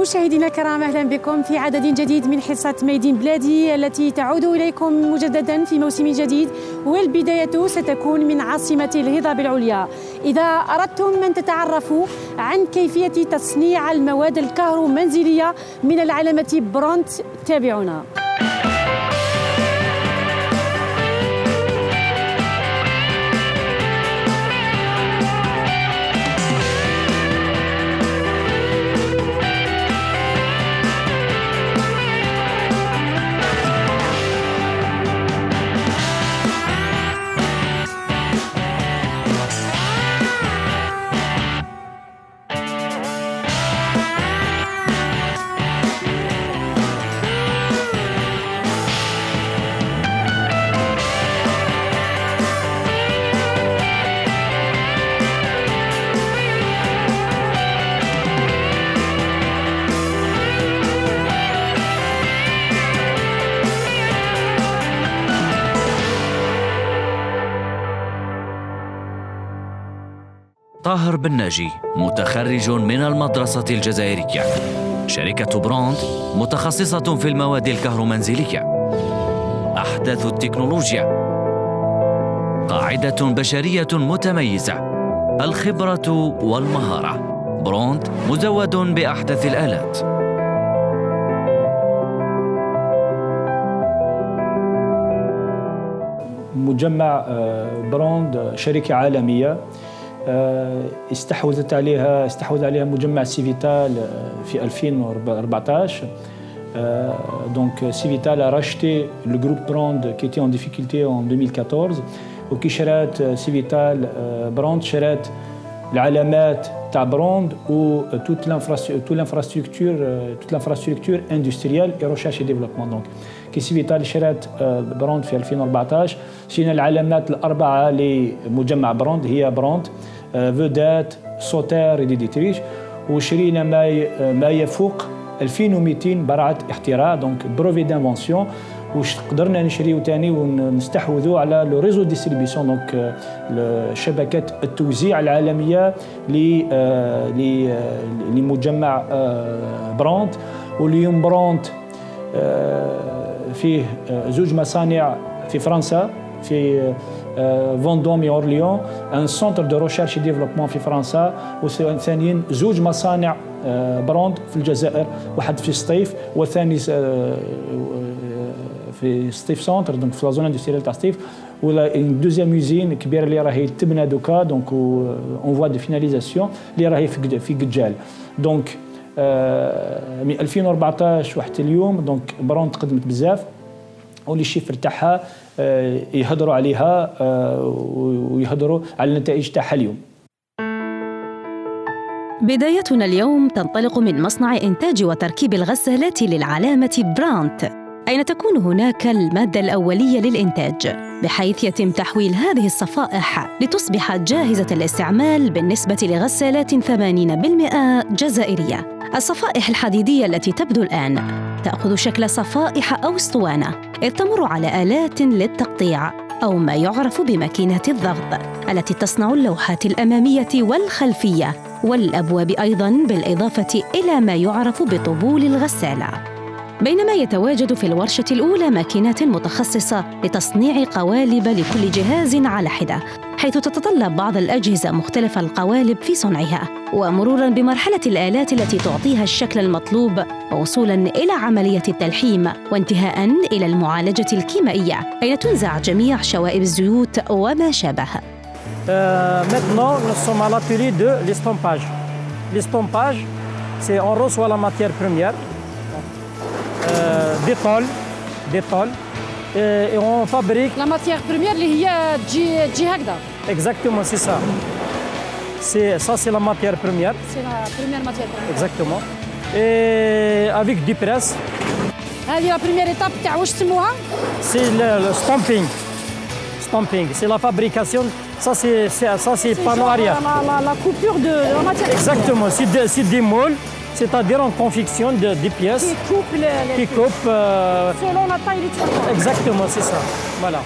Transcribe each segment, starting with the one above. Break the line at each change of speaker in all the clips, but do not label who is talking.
مشاهدينا الكرام، أهلا بكم في عدد جديد من حصة ميدين بلادي التي تعود إليكم مجددا في موسم جديد، والبداية ستكون من عاصمة الهضاب العليا. إذا أردتم أن تتعرفوا عن كيفية تصنيع المواد الكهرومنزلية من العلامة برونت تابعونا.
طاهر بن ناجي متخرج من المدرسة الجزائرية. شركة برونت متخصصة في المواد الكهرومنزلية، أحدث التكنولوجيا، قاعدة بشرية متميزة، الخبرة والمهارة. برونت مزود بأحدث الآلات.
مجمع برونت شركة عالمية استحوذ عليها مجمع سيفيتال في 2014. Donc Civital a racheté le groupe Brand qui était en difficulté en 2014 وكي شرات سيفيتال براند شرات العلامات تاع براند و toute l'infrastructure industrielle et recherche et développement. Donc كي سيفيتال شرات براند في 2014 شرينا العلامات الأربعة لمجمع براند، هي براند فودات سوتير ديديتريش، وشرينا ما يفوق 2200 براعة اختراع، دونك بروفي دانفونسيون، وش قدرنا نشريو تاني ونستحوذوا على لو ريزو ديستريبيسيون، دونك شبكة التوزيع العالمية لمجمع براند. واليوم براند فيه زوج مصانع في فرنسا، في فوندوم اورليون، ان سونتر دو ريشيرش ديفلوبمون في فرنسا، وثانيا زوج مصانع براند في الجزائر، واحد في سطيف والثاني في سطيف سونتر، دونك في لازون اندستريال تاع سطيف، ولا دوزيام يوزين كبيره اللي راهي تبنى دوكا، دونك اون فوا دو فيناليزاسيون اللي راهي في قجال. دونك من 2014 وحتى اليوم دونك براند تقدمت بزاف، واللي الشيفر تاعها يهضروا عليها ويهضروا على النتائج تاعها اليوم.
بدايتنا اليوم تنطلق من مصنع إنتاج وتركيب الغسالات للعلامة برانت، أين تكون هناك المادة الأولية للإنتاج، بحيث يتم تحويل هذه الصفائح لتصبح جاهزة الاستعمال بالنسبة لغسالات 80% جزائرية. الصفائح الحديدية التي تبدو الآن تأخذ شكل صفائح أو اسطوانة، إذ تمر على آلات للتقطيع أو ما يعرف بماكينات الضغط التي تصنع اللوحات الأمامية والخلفية والأبواب أيضاً، بالإضافة إلى ما يعرف بطبول الغسالة. بينما يتواجد في الورشة الأولى ماكينات متخصصة لتصنيع قوالب لكل جهاز على حدة، حيث تتطلب بعض الأجهزة مختلف القوالب في صنعها، ومروراً بمرحلة الآلات التي تعطيها الشكل المطلوب، وصولاً إلى عملية التلحيم، وانتهاءً إلى المعالجة الكيميائية، أين تنزع جميع شوائب الزيوت وما شابه.
Maintenant, nous sommes à l'atelier de l'estampage. L'estampage, c'est on reçoit la matière première, des tôles, et on fabrique.
La matière première اللي هي تجي هكذا.
Exactement, c'est ça. C'est la matière première.
C'est la première matière première.
Exactement. Et avec du presse.
هذه la première étape تاع واش تسموها؟
C'est le stamping. Stamping, c'est la fabrication. Ça c'est panneau arrière.
La coupure de la matière.
Exactement, c'est des moules, c'est-à-dire en confection des pièces.
Qui coupent
selon
la taille du trottoir.
Exactement, c'est ça. Voilà.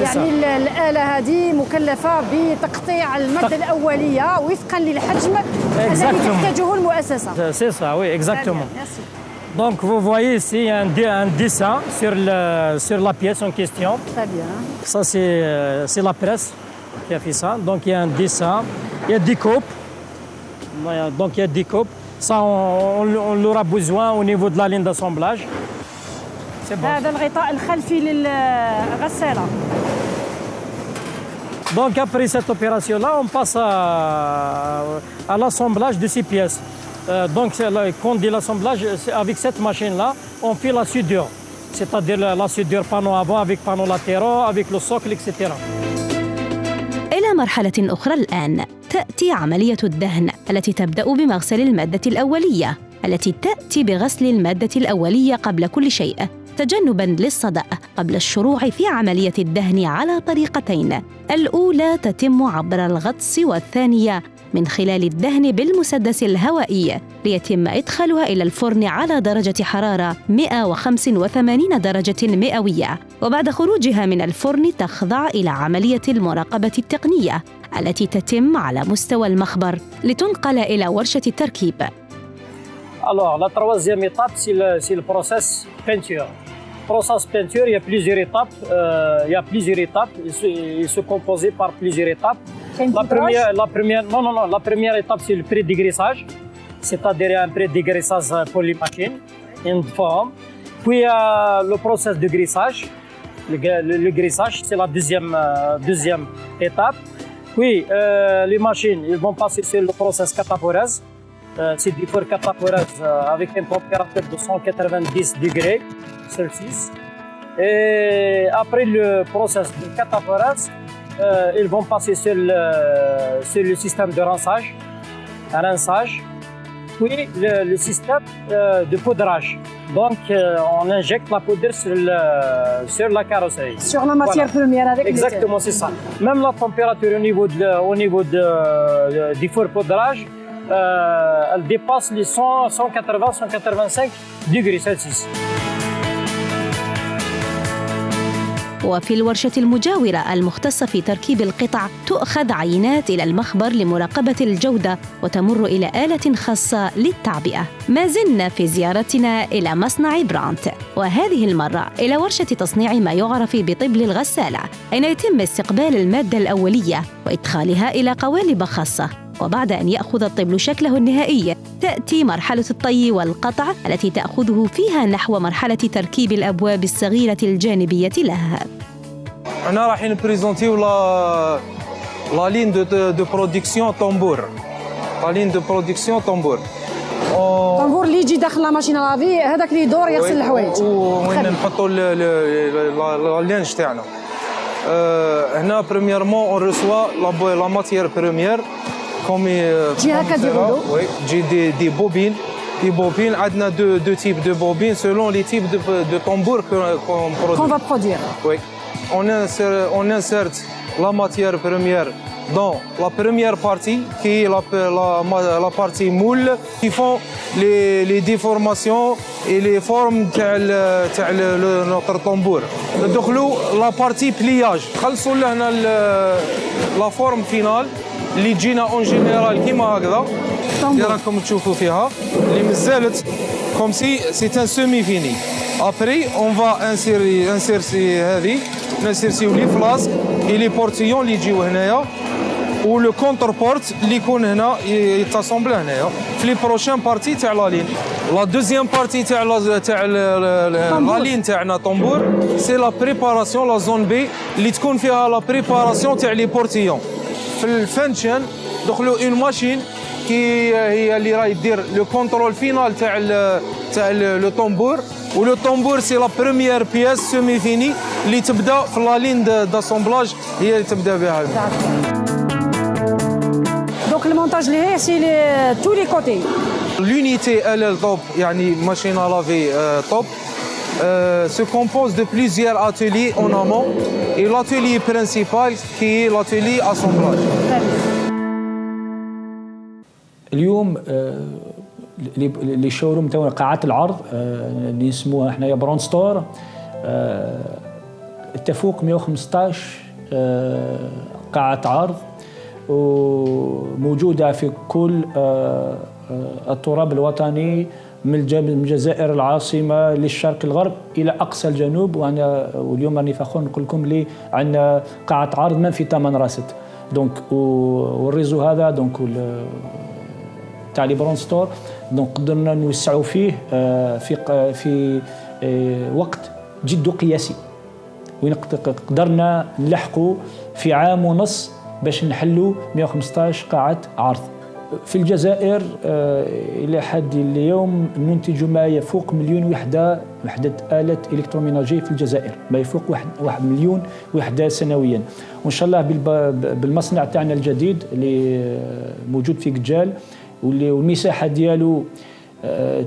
يعني الآلة هذه مكلفة بتقطيع المادة الأولية وفقا للحجم الذي تحتاجه المؤسسة.
C'est ça, oui, exactement. Donc vous voyez ici un dessin sur la pièce en question.
Très bien.
Ça c'est la presse qui a fait ça. Donc il y a un dessin, il y a des coupes. Donc il y a des coupes. Ça on l'aura besoin au niveau de la ligne d'assemblage. C'est bon.
هذا الغطاء الخلفي للغسالة.
Donc après cette opération-là, on passe à l'assemblage de ces pièces. Donc quand on dit l'assemblage, avec cette machine-là, on fait la soudure. C'est-à-dire la soudure panneau avant avec panneaux latéraux, avec le socle, etc.
إلى مرحلة أخرى الآن تأتي عملية الدهن التي تبدأ بمغسل المادة الأولية التي تأتي بغسل المادة الأولية قبل كل شيء تجنباً للصدأ قبل الشروع في عملية الدهن على طريقتين. الأولى تتم عبر الغطس والثانية من خلال الدهن بالمسدس الهوائي ليتم إدخالها إلى الفرن على درجة حرارة 185 درجة مئوية، وبعد خروجها من الفرن تخضع إلى عملية المراقبة التقنية التي تتم على مستوى المخبر لتنقل إلى ورشة التركيب.
Alors, la troisième étape, c'est le process peinture. Process peinture, il y a plusieurs étapes. Il se compose par plusieurs étapes. La première étape, c'est le pré-dégraissage, c'est-à-dire un pré-dégraissage polymachine, une forme. Puis, il y a le process de graissage. Le graissage, c'est la deuxième étape. Puis, les machines, ils vont passer sur le process cataphorèse. C'est du four cataphorèse avec une température de 190 degrés Celsius. Et après le process de cataphorèse, ils vont passer sur le système de rinçage, puis le système de poudrage. Donc, on injecte la poudre sur la carrosserie.
Sur la matière première avec
exactement, c'est ça. Même la température au niveau du four poudrage, elle dépasse les 180-185 degrés Celsius.
وفي الورشة المجاورة المختصة في تركيب القطع تؤخذ عينات إلى المخبر لمراقبة الجودة وتمر إلى آلة خاصة للتعبئة. ما زلنا في زيارتنا إلى مصنع برانت، وهذه المرة إلى ورشة تصنيع ما يعرف بطبل الغسالة، أين يتم استقبال المادة الأولية وإدخالها إلى قوالب خاصة. وبعد أن يأخذ الطبل شكله النهائي تأتي مرحلة الطي والقطع التي تأخذه فيها نحو مرحلة تركيب الأبواب الصغيرة الجانبية لها.
أنا راح نبريزونتيو لا لين دو برودكسيون طنبور. لا لين دو برودكسيون طنبور.
طنبور اللي يجي داخل لا ماشين لافي هذاك اللي يدور يغسل الحوايج.
وين نحطوا اللينج تاعنا. هنا بريميرمون اون ريسوا لا ماتيير بريمير كومي
تجي هكا ديروا
وي تجي دي بوبين. عندنا دو تيب دو بوبين سولون لي تيب دو طنبور
كون فا برودوير.
وي on inserte la matière première dans la première partie qui est la partie moule qui font les déformations et les formes تاع notre tambour. ندخلوا la partie pliage خلصوا لهنا la forme finale اللي تجينا اون جينيرال كيما هكذا اللي راكم تشوفوا فيها اللي مازالت كوم سي ان سيمي فيني. ابري اون فا انسيرسي هذه نسيرسيو لي فلاسك اي لي بورتيون اللي يجيو هنايا و لو كونتر بورت اللي يكون هنا يتصامبل هنايا في لي بروشين بارتي تاع لا لين. لا دوزيام بارتي تاع لا لين تاعنا طنبور سي لا بريباراسيون لا زون بي اللي تكون فيها لا بريباراسيون تاع لي بورتيون. في الفانشن دخلوا اون ماشين كي هي اللي راهي دير لو كونترول فينال تاع لو طنبور و لو طنبور سي لا بروميير بياس سيمي فيني اللي تبدا في لا لين داسومبلاج هي اللي تبدا بها.
دونك المونتاج اللي هي سي تو لي كوتي.
لونيتي ال توب يعني ماشين لافي توب se compose de plusieurs ateliers en amont et l'atelier principal qui est l'atelier assemblage.
اليوم اللي شوروم تاعنا قاعات العرض اللي نسموها حنايا برون ستور تفوق 115 قاعة عرض، وموجودة في كل التراب الوطني من الجزائر العاصمة للشرق الغرب إلى أقصى الجنوب. واليوم راني فخور نقول لكم اللي عندنا قاعة عرض ما في 8 راست. دونك والريزو هذا دونك تاع لي برون ستور دونك قدرنا نوسعوا فيه في وقت جد قياسي، وين قدرنا نلحقوا في عام ونص باش نحلوا 115 قاعة عرض. في الجزائر إلى حد اليوم ننتج ما يفوق 1,000,000 وحدة آلة إلكتروميناجية في الجزائر، ما يفوق 1,000,000 وحدة سنويا. وإن شاء الله بالمصنع تاعنا الجديد اللي موجود في قجال والمساحة ديالو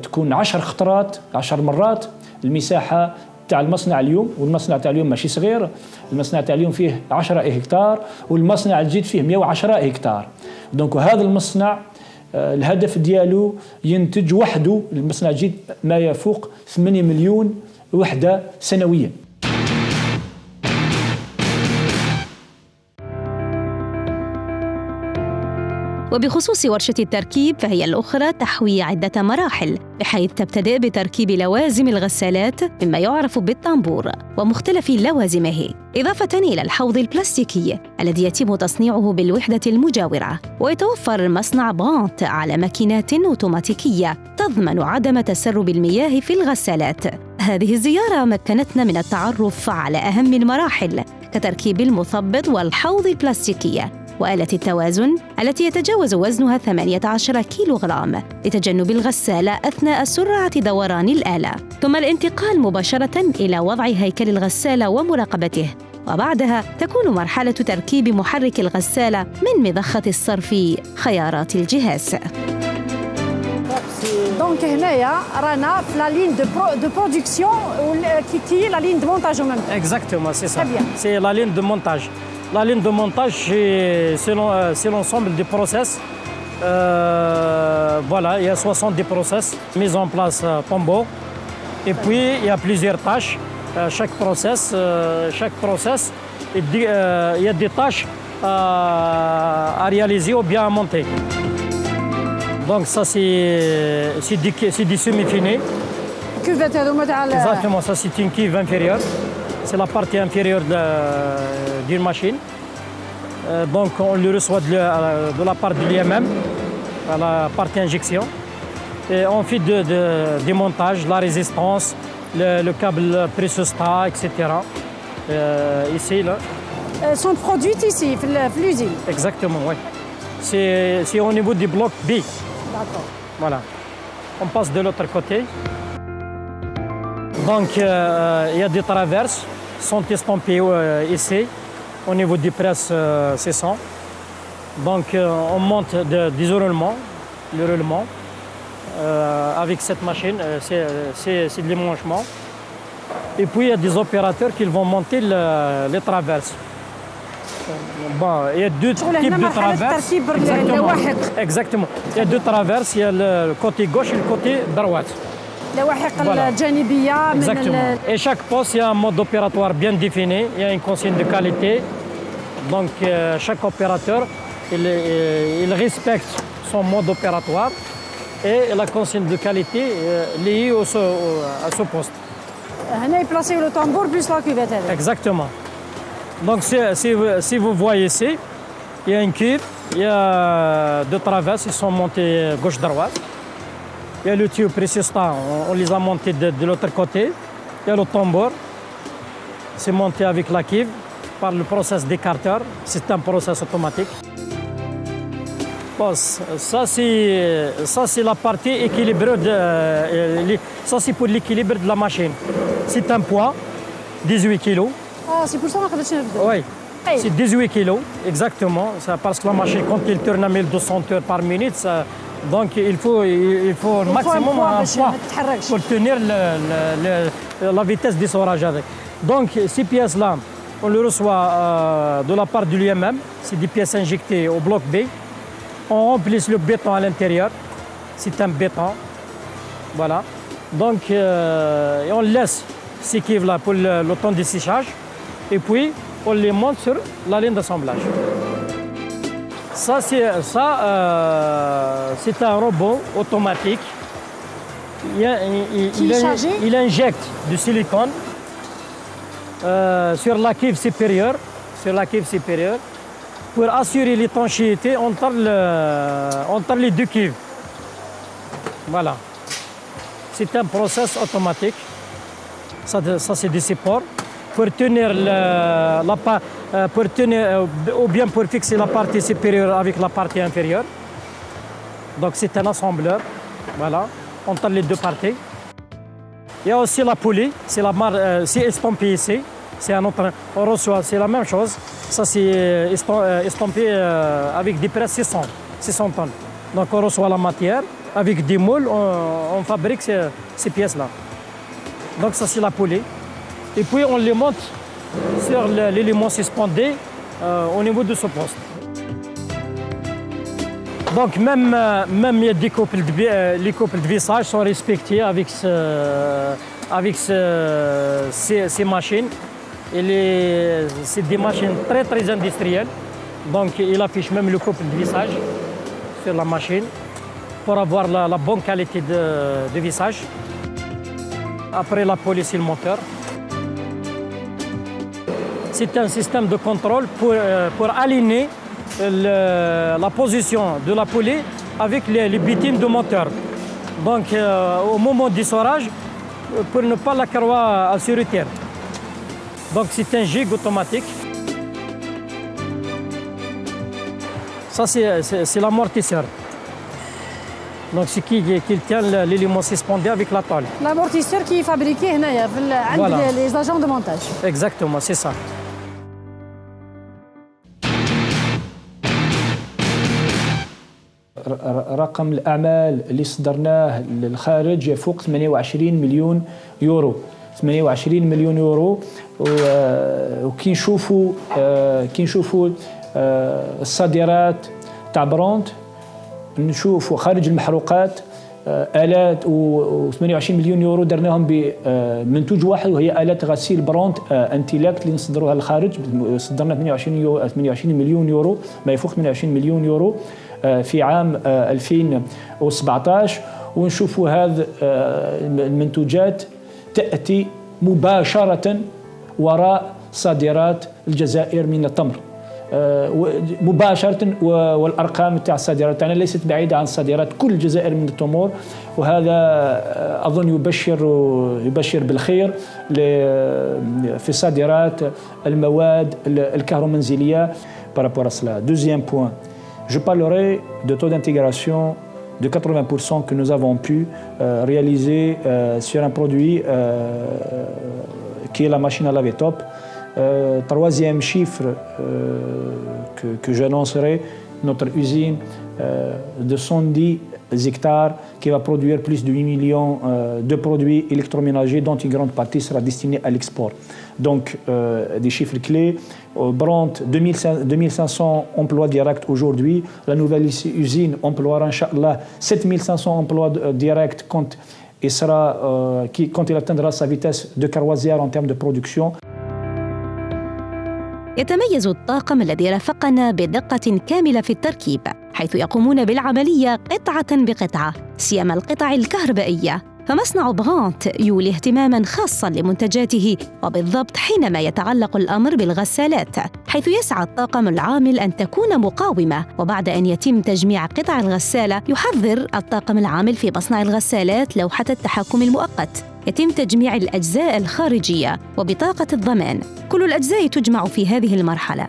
تكون 10 خطرات 10 مرات المساحة تاع المصنع اليوم. والمصنع تاع اليوم ماشي صغير، المصنع تاع اليوم فيه 10 هكتار والمصنع الجديد فيه 110 هكتار. دونك هذا المصنع الهدف ديالو ينتج وحده المصنع الجديد ما يفوق 8 مليون وحدة سنويا.
وبخصوص ورشة التركيب فهي الأخرى تحوي عدة مراحل، بحيث تبتدئ بتركيب لوازم الغسالات مما يعرف بالطنبور ومختلف لوازمه، إضافة إلى الحوض البلاستيكي الذي يتم تصنيعه بالوحدة المجاورة. ويتوفر مصنع برانت على ماكينات أوتوماتيكية تضمن عدم تسرب المياه في الغسالات. هذه الزيارة مكنتنا من التعرف على أهم المراحل كتركيب المثبط والحوض البلاستيكي وآلة التوازن التي يتجاوز وزنها 18 كيلوغرام لتجنب الغسالة أثناء سرعة دوران الآلة، ثم الانتقال مباشرة إلى وضع هيكل الغسالة ومراقبته، وبعدها تكون مرحلة تركيب محرك الغسالة من مضخة الصرف خيارات الجهاز.
دونك هنايا رانا في لا لين دو برودكسيون كي لا لين دو مونتاج ميم.
Exactement, c'est ça. C'est la ligne de montage. La ligne de montage, c'est l'ensemble des process. Voilà, il y a 70 process mis en place tambour. Et puis, il y a plusieurs tâches. Chaque process, il y a des tâches à réaliser ou bien à monter. Donc ça, c'est des semi-finis. Exactement, ça c'est une cuve inférieure. C'est la partie inférieure d'une machine. Donc on le reçoit de la part de l'IMM, à la partie injection. Et on fait des montages, la résistance, le câble pressostat, etc. Ici, là.
Sont produites ici, dans l'usine.
Exactement, oui. C'est au niveau du bloc B.
D'accord.
Voilà. On passe de l'autre côté. Donc, il y a des traverses, sont estampées ici, au niveau du presse 600. Donc, on monte des roulements, le roulement, avec cette machine, c'est de l'émanchement. Et puis, il y a des opérateurs qui vont monter les traverses. Bon, il y a deux types de traverses. Exactement. Il y a deux traverses, il y a le côté gauche et le côté droite. Exactement. Et chaque poste, il y a un mode opératoire bien défini, il y a une consigne de qualité. Donc chaque opérateur, il respecte son mode opératoire et la consigne de qualité liée à ce poste.
Là, il place le tambour plus la cuvette.
Exactement. Donc si vous voyez ici, il y a une cuve, il y a deux traverses, ils sont montés gauche-droite. Il y a le tuyau pressostat, on les a montés de l'autre côté. Il y a le tambour, c'est monté avec la cuve par le process d'écarteur. C'est un process automatique. Bon, ça c'est la partie équilibre, ça c'est pour l'équilibre de la machine. C'est un poids, 18 kg.
Ah, c'est pour ça qu'on a fait ça.
Oui, c'est 18 kg, exactement. Ça, parce que la machine, quand il tourne à 1200 heures par minute, donc il faut le maximum un poids pour tenir la vitesse d'essorage avec. Donc ces pièces-là, on les reçoit de la part de l'UMM, c'est des pièces injectées au bloc B. On remplit le béton à l'intérieur, c'est un béton, voilà. Donc on laisse ces cuves-là pour le temps de séchage. et puis on les monte sur la ligne d'assemblage. Ça, c'est un robot automatique. Il injecte du silicone sur la cuve supérieure, pour assurer l'étanchéité entre les deux cuves. Voilà. C'est un process automatique. Ça c'est des supports pour tenir ou bien pour fixer la partie supérieure avec la partie inférieure. Donc c'est un assembleur, voilà, entre les deux parties. Il y a aussi la poulie, c'est estampé ici. On reçoit, c'est la même chose. Ça c'est estampé avec des presses 600 tonnes. Donc on reçoit la matière, avec des moules, on fabrique ces pièces-là. Donc ça c'est la poulie. Et puis on les monte sur l'élément suspendu au niveau de ce poste. Donc même les couples de vissage sont respectés avec ces machines. C'est des machines très industrielles. Donc il affiche même le couple de vissage sur la machine pour avoir la bonne qualité de vissage. Après la poulie, c'est le moteur. C'est un système de contrôle pour aligner la position de la poulie avec les bitumes du moteur. Donc au moment du essorage, pour ne pas la croix sur terre. Donc c'est un jig automatique. Ça c'est l'amortisseur. Donc c'est qui tient l'élément suspendu avec la tôle.
L'amortisseur qui est fabriqué هنايا عند les agents de montage.
Exactement, c'est ça.
رقم الأعمال اللي صدرناه للخارج يفوق 28 مليون يورو. 28 مليون يورو وكي نشوفوا الصادرات تاع برونت، نشوفوا خارج المحروقات آلات و28 مليون يورو درناهم بمنتوج واحد وهي آلات غسيل برونت انتيلاكت اللي نصدروها للخارج. صدرنا 28 مليون يورو، ما يفوق 28 مليون يورو في عام 2017. ونشوفوا هذه المنتوجات تأتي مباشرة وراء صادرات الجزائر من التمر مباشرة، والأرقام تاع الصادرات تاعنا ليست بعيدة عن صادرات كل الجزائر من التمور، وهذا أظن يبشر بالخير في صادرات المواد الكهرومنزلية. Par rapport à cela, deuxième point, je parlerai de taux d'intégration de 80% que nous avons pu réaliser sur un produit qui est la machine à laver top. Troisième chiffre que j'annoncerai, notre usine de 110 hectares qui va produire plus de 8 millions de produits électroménagers dont une grande partie sera destinée à l'export. Donc des chiffres clés, Brandt 2500 emplois directs aujourd'hui, la nouvelle usine emploiera Inch'Allah 7500 emplois directs quand il atteindra sa vitesse de croisière en termes de production.
يتميز الطاقم الذي رافقنا بدقة كاملة في التركيب، حيث يقومون بالعملية قطعة بقطعة، سيما القطع الكهربائية. فمصنع برانت يولي اهتماماً خاصاً لمنتجاته، وبالضبط حينما يتعلق الأمر بالغسالات، حيث يسعى الطاقم العامل أن تكون مقاومة. وبعد أن يتم تجميع قطع الغسالة، يحضر الطاقم العامل في مصنع الغسالات لوحة التحكم المؤقت. يتم تجميع الأجزاء الخارجية وبطاقة الضمان. كل الأجزاء تجمع في هذه المرحلة.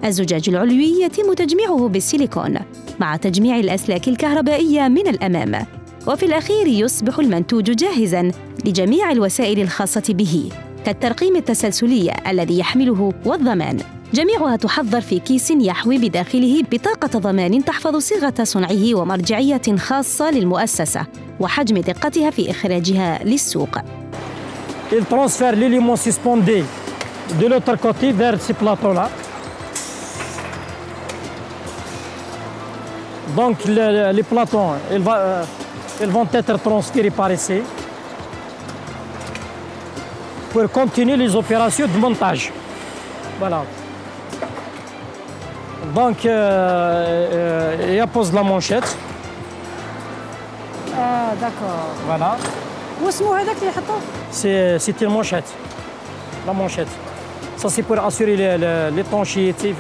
الزجاج العلوي يتم تجميعه بالسيليكون مع تجميع الأسلاك الكهربائية من الأمام. وفي الأخير يصبح المنتوج جاهزاً لجميع الوسائل الخاصة به، كالترقيم التسلسلي الذي يحمله والضمان. جميعها تحضر في كيس يحوي بداخله بطاقة ضمان تحفظ صيغة صنعه ومرجعية خاصة للمؤسسة وحجم دقتها في إخراجها للسوق.
Il transfère l'élément suspendu de l'autre côté vers ces plateaux-là. Donc les plateaux, ils vont être transférés par ici pour continuer les opérations de montage. Voilà. Donc, il pose la manchette.
d'accord.
Voilà.
واسمو هذاك اللي يحطوه؟
C'est une manchette. La manchette. Ça, c'est pour assurer l'étanchéité.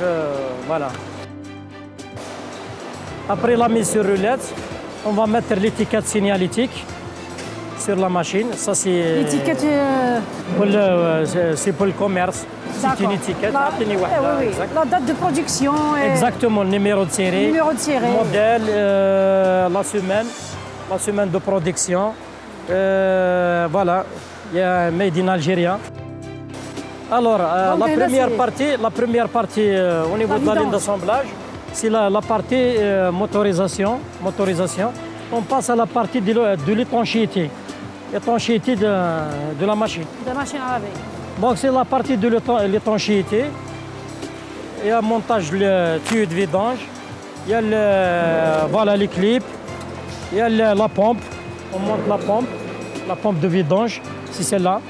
Voilà. Après la mise sur roulette, on va mettre l'étiquette signalétique sur la machine. Ça, c'est.
L'étiquette.
C'est pour le commerce. C'est une étiquette.
La date de production.
Exactement, le numéro de série.
Numéro de série.
Modèle, la semaine de production. Voilà, il y a Made in Algérie. Alors, la première partie au niveau de la ligne d'assemblage, c'est la partie motorisation. On passe à la partie de l'étanchéité. L'étanchéité de la machine.
De la machine à laver.
Donc, c'est la partie de l'étanchéité. Il y a le montage du tuyau de vidange. Il y a voilà, les clips. Il y a la pompe. On monte la pompe de vidange, c'est celle-là.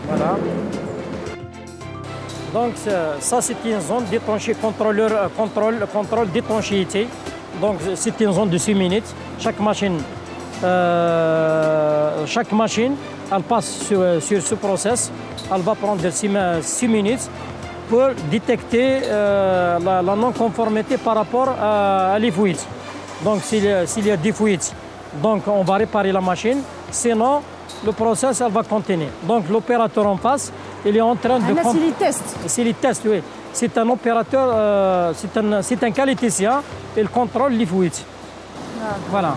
Voilà. Donc ça c'est une zone d'étanchéité, contrôle d'étanchéité. Donc c'est une zone de 6 minutes. Chaque machine, elle passe sur ce process. Elle va prendre 6 minutes pour détecter la non-conformité par rapport à les fuites. Donc s'il y a des fuites, donc on va réparer la machine. Sinon, le process elle va continuer. Donc l'opérateur en face, il est en train de...
C'est les tests.
C'est les tests, oui. C'est un opérateur, c'est un qualiticien, il contrôle les fuites. Voilà.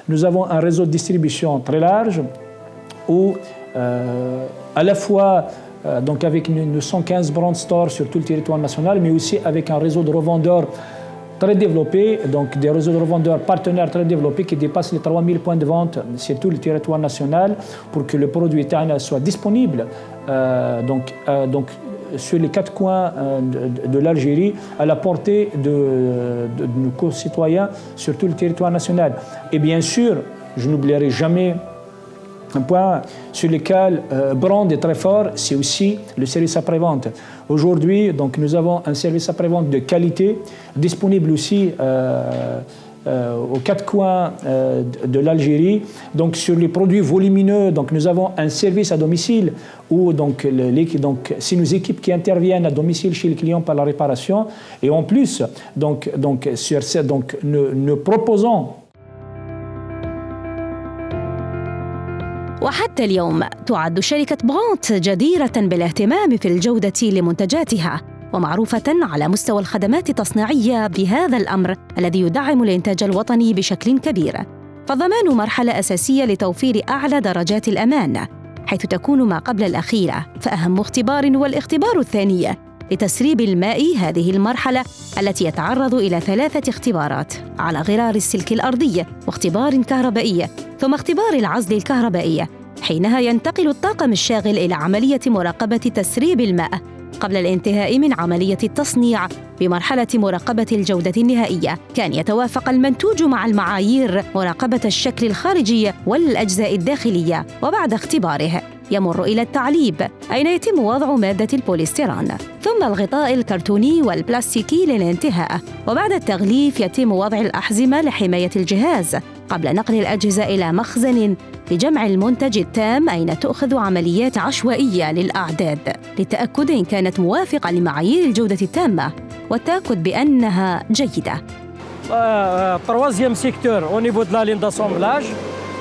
Nous avons un réseau de distribution très large où à la fois donc avec nos 115 brand stores sur tout le territoire national, mais aussi avec un réseau de revendeurs très développé, donc des réseaux de revendeurs partenaires très développés qui dépassent les 3000 points de vente sur tout le territoire national pour que le produit Tana soit disponible donc sur les 4 coins de l'Algérie à la portée de nos concitoyens sur tout le territoire national. Et bien sûr, je n'oublierai jamais un point sur lequel Brand est très fort, c'est aussi le service après-vente. Aujourd'hui, donc, nous avons un service après-vente de qualité disponible aussi aux 4 coins de l'Algérie. Donc, sur les produits volumineux, donc, nous avons un service à domicile où donc, c'est nos équipes qui interviennent à domicile chez le client par la réparation. Et en plus, nous proposons.
وحتى اليوم تعد شركة برونت جديرة بالاهتمام في الجودة لمنتجاتها ومعروفة على مستوى الخدمات التصنيعية بهذا الأمر الذي يدعم الإنتاج الوطني بشكل كبير. فالضمان مرحلة أساسية لتوفير أعلى درجات الأمان حيث تكون ما قبل الأخيرة، فأهم اختبار هو الاختبار الثاني لتسريب الماء. هذه المرحلة التي يتعرض إلى 3 اختبارات على غرار السلك الأرضي واختبار كهربائي ثم اختبار العزل الكهربائي. حينها ينتقل الطاقم الشاغل إلى عملية مراقبة تسريب الماء قبل الانتهاء من عملية التصنيع بمرحلة مراقبة الجودة النهائية. كان يتوافق المنتوج مع المعايير مراقبة الشكل الخارجي والأجزاء الداخلية، وبعد اختباره يمر إلى التعليب أين يتم وضع مادة البوليستيران، ثم الغطاء الكرتوني والبلاستيكي للانتهاء، وبعد التغليف يتم وضع الأحزمة لحماية الجهاز قبل نقل الأجهزة إلى مخزن لجمع المنتج التام أين تؤخذ عمليات عشوائية للأعداد للتأكد إن كانت موافقة لمعايير الجودة التامة والتأكد بأنها جيدة.
Troisième secteur au niveau de la ligne d'assemblage,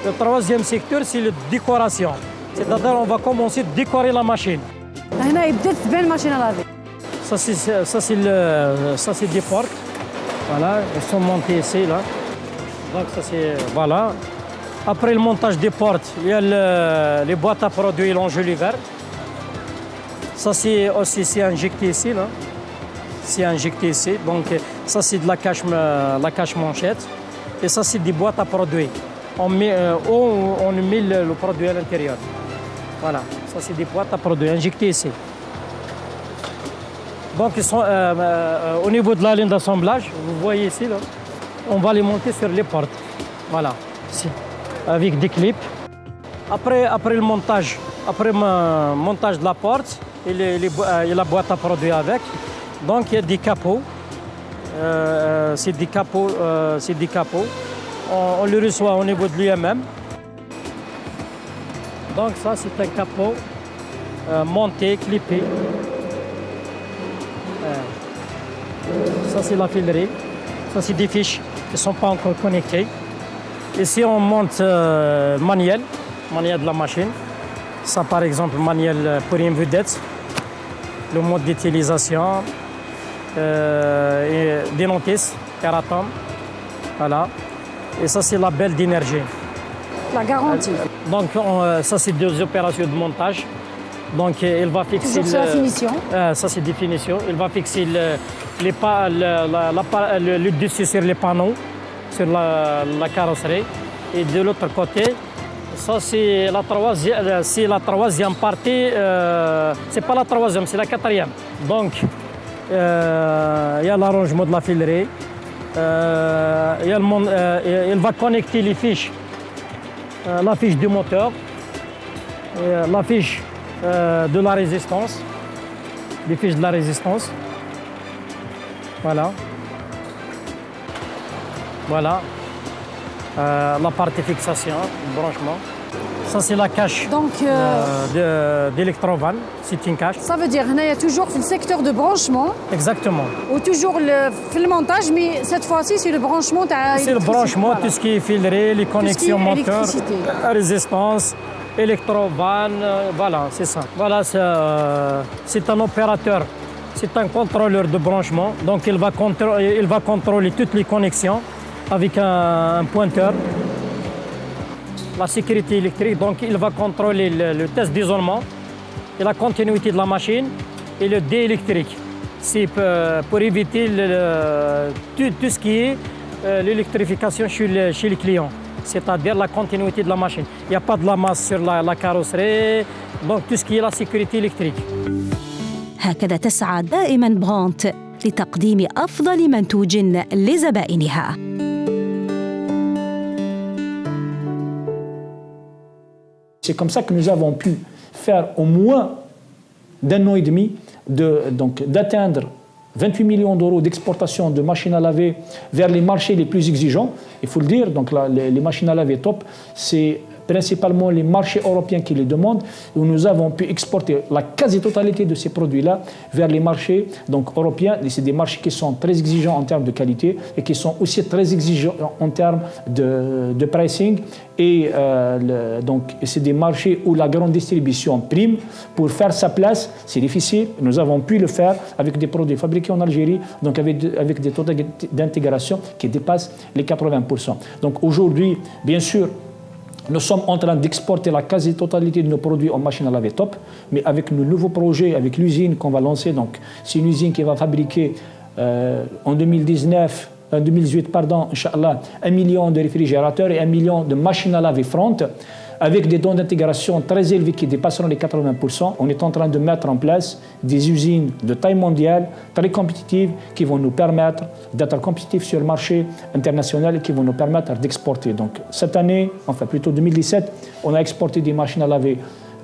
le troisième secteur c'est la décoration. C'est-à-dire on va commencer à décorer la machine.
هنا بدات تبان الماشين لافي.
Ça c'est des portes. Voilà, elles sont montées ici là. Donc ça c'est voilà. Après le montage des portes, il y a les boîtes à produits l'enjolivert. Ça c'est aussi injecté ici là. C'est injecté ici. Donc ça c'est de la cache manchette. Et ça c'est des boîtes à produits. On met le produit à l'intérieur. Voilà, ça c'est des boîtes à produits injectées ici. Donc ils sont au niveau de la ligne d'assemblage, vous voyez ici là, on va les monter sur les portes. Voilà, ici, avec des clips. Après le montage, montage de la porte et la boîte à produits avec, donc il y a des capots. C'est des capots. On le reçoit au niveau de l'UMM. Donc ça, c'est un capot monté, clippé. Ça, c'est la filerie. Ça, c'est des fiches qui ne sont pas encore connectées. Ici, on monte manuel de la machine. Ça, par exemple, manuel pour une vedette. Le mode d'utilisation. Des notices, Keratom. Voilà. Et ça, c'est la belle d'énergie.
La garantie.
Donc, ça, c'est deux opérations de montage. Donc, il va fixer.
Toujours la finition.
Ça, c'est définition. Il va fixer le dessus sur les panneaux, sur la carrosserie. Et de l'autre côté, ça, c'est la troisième partie. C'est pas la troisième, c'est la quatrième. Donc, il y a l'arrangement de la filerie. Il va connecter les fiches. La fiche du moteur, la fiche de la résistance, les fiches de la résistance. Voilà. Voilà. La partie fixation, le branchement. Ça, c'est la cache d'électrovan. C'est une cache.
Ça veut dire qu'il y a toujours le secteur de branchement.
Exactement.
Ou toujours le montage, mais cette fois-ci, c'est le branchement.
C'est le branchement, voilà. Tout ce qui est filerie, les connexions moteurs, résistance, électrovan, voilà, c'est ça. Voilà, c'est un opérateur, c'est un contrôleur de branchement. Donc, il va contrôler toutes les connexions avec un pointeur. La sécurité électrique, donc il va contrôler le test d'isolement et la continuité de la machine et le dé électrique. C'est pour éviter tout ce qui est l'électrification chez les clients, c'est-à-dire la continuité de la machine. Il n'y a pas de la masse sur la carrosserie, donc tout ce qui est la sécurité électrique.
هكذا تسعى دائما برونت لتقديم أفضل منتوج لزبائنها.
C'est comme ça que nous avons pu faire au moins d'un an et demi d'atteindre 28 millions d'euros d'exportation de machines à laver vers les marchés les plus exigeants. Il faut le dire, donc les machines à laver top, c'est principalement les marchés européens qui les demandent, où nous avons pu exporter la quasi-totalité de ces produits-là vers les marchés donc, européens. Et c'est des marchés qui sont très exigeants en termes de qualité et qui sont aussi très exigeants en termes de pricing. Et c'est des marchés où la grande distribution prime. Pour faire sa place, c'est difficile. Nous avons pu le faire avec des produits fabriqués en Algérie, donc avec des taux d'intégration qui dépassent les 80%. Donc aujourd'hui, bien sûr, nous sommes en train d'exporter la quasi-totalité de nos produits en machine à laver top, mais avec nos nouveaux projets, avec l'usine qu'on va lancer, donc c'est une usine qui va fabriquer en 2018, Inch'Allah, 1 million de réfrigérateurs et 1 million de machines à laver front, avec des taux d'intégration très élevés qui dépasseront les 80%. On est en train de mettre en place des usines de taille mondiale, très compétitives, qui vont nous permettre d'être compétitifs sur le marché international et qui vont nous permettre d'exporter. Donc cette année, enfin plutôt 2017, on a exporté des machines à laver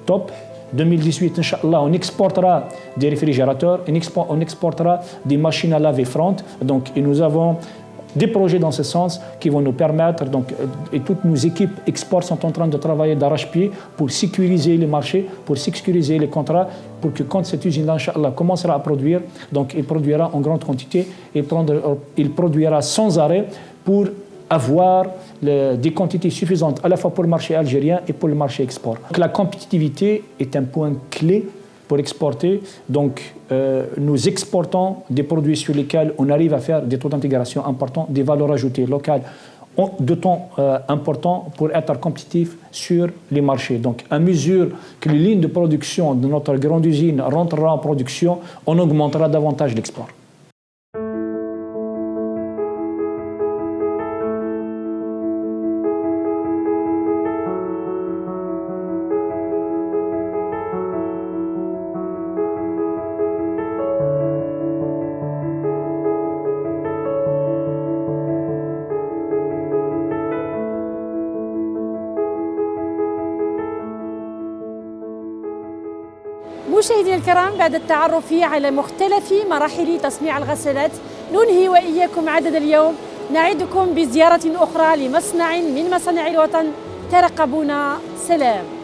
top. 2018, Inch'Allah, on exportera des réfrigérateurs, on exportera des machines à laver front. Donc, et nous avons des projets dans ce sens qui vont nous permettre, donc, et toutes nos équipes export sont en train de travailler d'arrache-pied pour sécuriser les marchés, pour sécuriser les contrats, pour que quand cette usine-là, Inch'Allah, commencera à produire, donc il produira en grande quantité et il produira sans arrêt pour avoir des quantités suffisantes à la fois pour le marché algérien et pour le marché export. Donc, la compétitivité est un point clé pour exporter. Donc, nous exportons des produits sur lesquels on arrive à faire des taux d'intégration importants, des valeurs ajoutées locales de temps importants pour être compétitifs sur les marchés. Donc, à mesure que les lignes de production de notre grande usine rentreront en production, on augmentera davantage l'export.
مشاهدينا الكرام، بعد التعرف على مختلف مراحل تصنيع الغسالات ننهي وإياكم عدد اليوم. نعدكم بزيارة أخرى لمصنع من مصانع الوطن. ترقبونا. سلام.